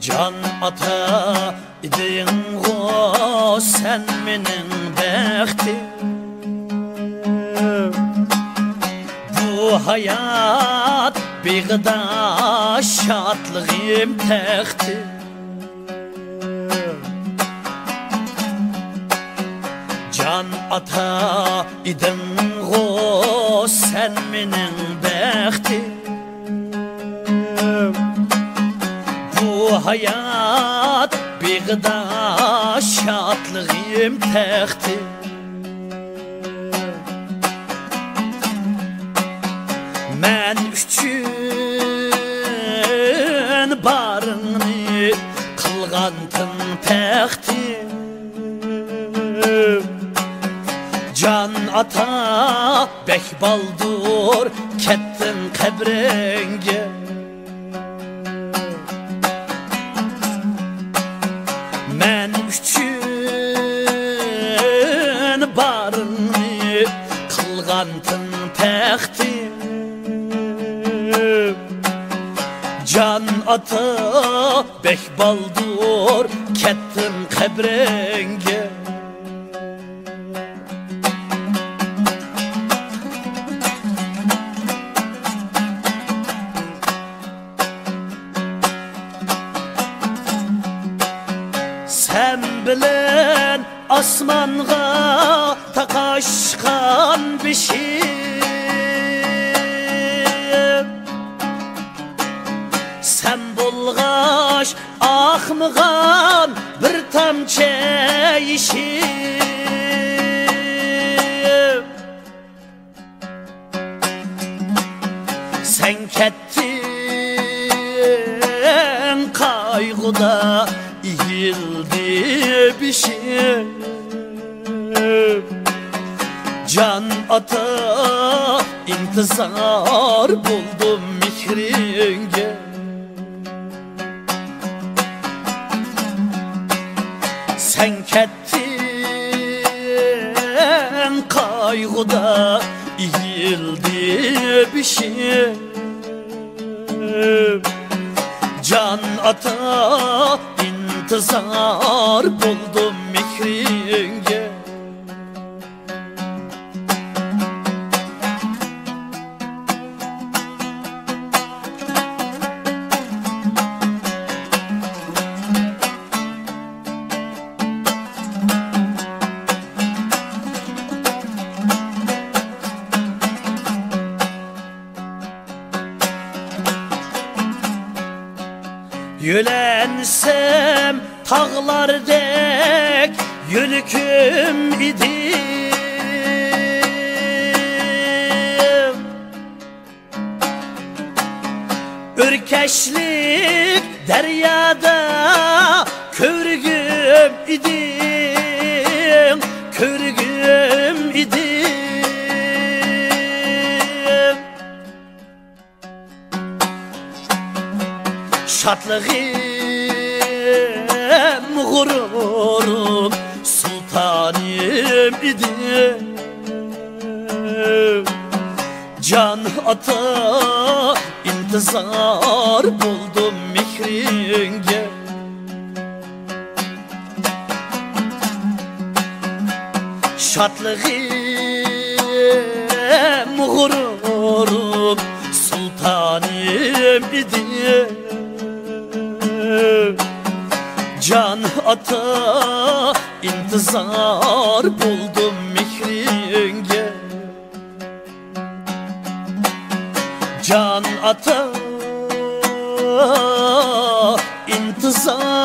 Can ata idin go sen menin bəxtim. Bu hayat biğda şadlığım təxtim. Can ata idin go sen menin bəxtim. Bu hayat biğda şadlığım təxtim. Mən üçün barını qılğantım təxtim. Can ata bək baldur kettin qəbrenge. Mən üçün barını qılğantım təxtim. Can ata bək baldur kettin qəbrenge. Sen bilen asmanğa taqaşqan bişim. Sen bulğaş axmıgan bir tamçe işim. Sen kettin qaygıda yıldı bişim. Can ata intizar buldum mihringe. Sen kettin qaygıda yıldı bişim. Can ata intizar buldum mihringe. Yölensem tağlardek yülküm idim. Ürkeşlik deryada körgüm idim. Körgüm idim. Şadlığım, gururum, sultanım idim. Can ata intizar buldum mihringe. Şadlığım, gururum, sultanım idim. Can ata intizar buldum mihringe. Can ata intizar